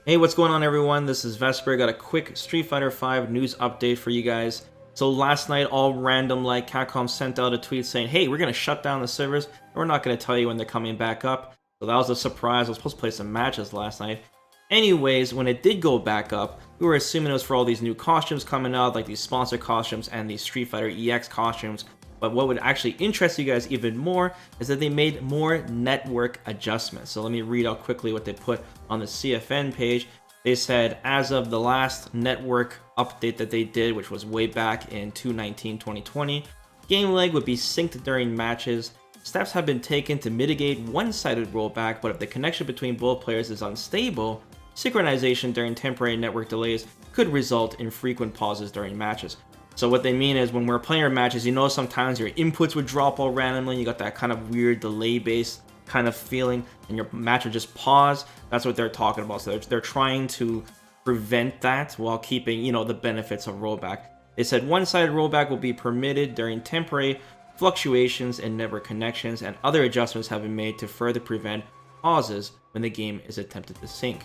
Hey, what's going on everyone? This is Vesper. Got a quick Street Fighter V news update for you guys. So last night, all random like Capcom sent out a tweet saying, hey, we're going to shut down the servers. And we're not going to tell you when they're coming back up. So that was a surprise. I was supposed to play some matches last night. Anyways, when it did go back up, we were assuming it was for all these new costumes coming out, like these sponsored costumes and these Street Fighter EX costumes. But what would actually interest you guys even more is that they made more network adjustments. So let me read out quickly what they put on the CFN page. They said, as of the last network update that they did, which was way back in 2/19/2020, game lag would be synced during matches. Steps have been taken to mitigate one-sided rollback, but if the connection between both players is unstable, synchronization during temporary network delays could result in frequent pauses during matches. So what they mean is when we're playing our matches, you know sometimes your inputs would drop all randomly, you got that kind of weird delay-based kind of feeling, and your match would just pause. That's what they're talking about. So they're trying to prevent that while keeping, you know, the benefits of rollback. They said one-sided rollback will be permitted during temporary fluctuations in network connections, and other adjustments have been made to further prevent pauses when the game is attempted to sync.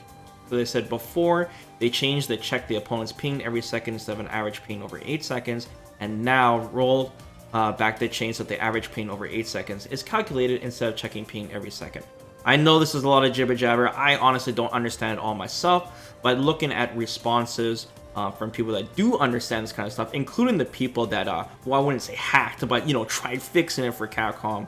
So they said before, they changed the check the opponent's ping every second instead of an average ping over 8 seconds, and now roll back the change so that the average ping over 8 seconds is calculated instead of checking ping every second. I know this is a lot of jibber jabber. I honestly don't understand it all myself, but looking at responses from people that do understand this kind of stuff, including the people that, well, I wouldn't say hacked, but, you know, tried fixing it for Capcom,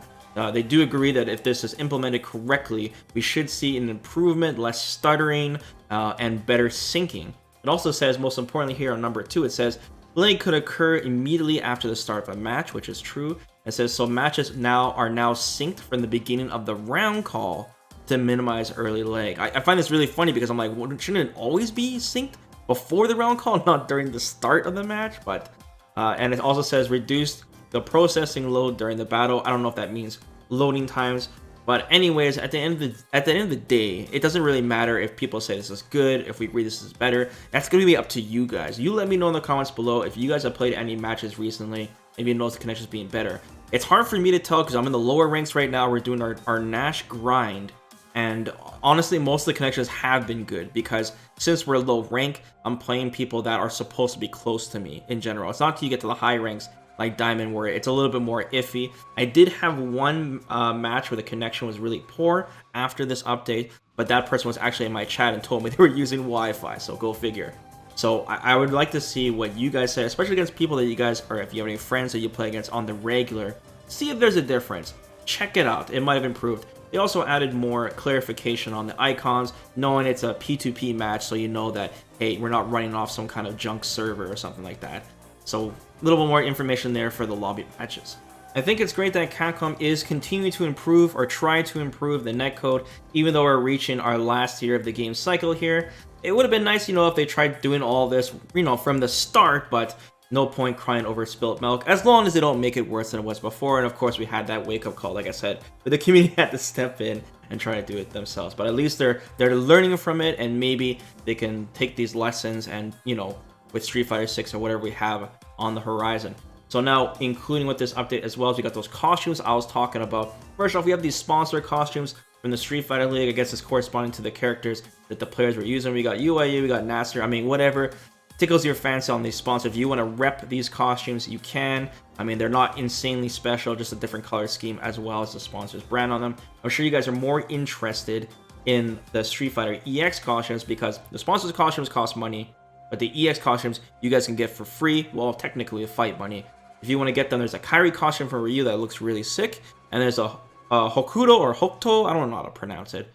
they do agree that if this is implemented correctly, we should see an improvement, less stuttering, and better syncing. It also says, most importantly here on number 2, it says, lag could occur immediately after the start of a match, which is true. It says, so matches are now synced from the beginning of the round call to minimize early lag. I find this really funny because I'm like, well, shouldn't it always be synced before the round call, not during the start of the match? But and it also says reduced the processing load during the battle. I don't know if that means loading times, but anyways, at the end of the day, it doesn't really matter if people say this is good, if we agree this is better. That's gonna be up to you guys. You let me know in the comments below if you guys have played any matches recently and you notice the connections being better. It's hard for me to tell because I'm in the lower ranks right now. We're doing our Nash grind, and honestly, most of the connections have been good because since we're low rank, I'm playing people that are supposed to be close to me in general. It's not until you get to the high ranks like Diamond where it's a little bit more iffy. I did have one match where the connection was really poor after this update, but that person was actually in my chat and told me they were using Wi-Fi, so go figure. So I would like to see what you guys say, especially against people that you guys, or if you have any friends that you play against on the regular. See if there's a difference. Check it out. It might have improved. They also added more clarification on the icons, knowing it's a P2P match, so you know that, hey, we're not running off some kind of junk server or something like that. So a little bit more information there for the lobby matches. I think it's great that Capcom is continuing to improve or try to improve the netcode, even though we're reaching our last year of the game cycle here. It would have been nice, you know, if they tried doing all this, you know, from the start, but no point crying over spilt milk, as long as they don't make it worse than it was before. And of course, we had that wake-up call, like I said, but the community had to step in and try to do it themselves. But at least they're learning from it, and maybe they can take these lessons and, you know, with Street Fighter 6 or whatever we have on the horizon. So now, including with this update as well, as we got those costumes I was talking about. First off, we have these sponsored costumes from the Street Fighter League. I guess it's corresponding to the characters that the players were using. We got UIU, we got Nasser. I mean, whatever tickles your fancy on these sponsors. If you want to rep these costumes, you can. I mean, they're not insanely special, just a different color scheme as well as the sponsor's brand on them. I'm sure you guys are more interested in the Street Fighter EX costumes because the sponsor's costumes cost money, but the EX costumes you guys can get for free, well, technically with fight money. If you want to get them, there's a Kairi costume from Ryu that looks really sick, and there's a Hokuto or Hokuto, I don't know how to pronounce it,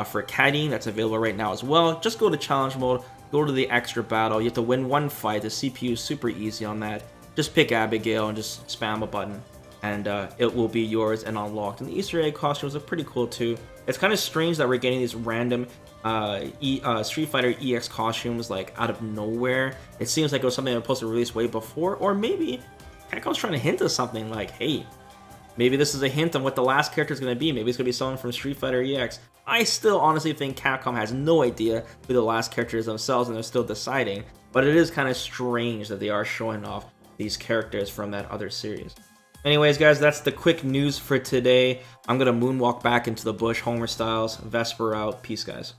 for Kairi that's available right now as well. Just go to challenge mode, go to the extra battle. You have to win one fight. The CPU is super easy on that. Just pick Abigail and just spam a button, and it will be yours and unlocked. And the Easter egg costumes are pretty cool too. It's kind of strange that we're getting these random Street Fighter EX costumes like out of nowhere. It seems like it was something they were supposed to release way before, or maybe Capcom's trying to hint at something like, hey, maybe this is a hint on what the last character is going to be. Maybe it's going to be someone from Street Fighter EX. I still honestly think Capcom has no idea who the last character is themselves, and they're still deciding. But it is kind of strange that they are showing off these characters from that other series. Anyways, guys, that's the quick news for today. I'm going to moonwalk back into the bush, Homer Styles. Vesper out. Peace, guys.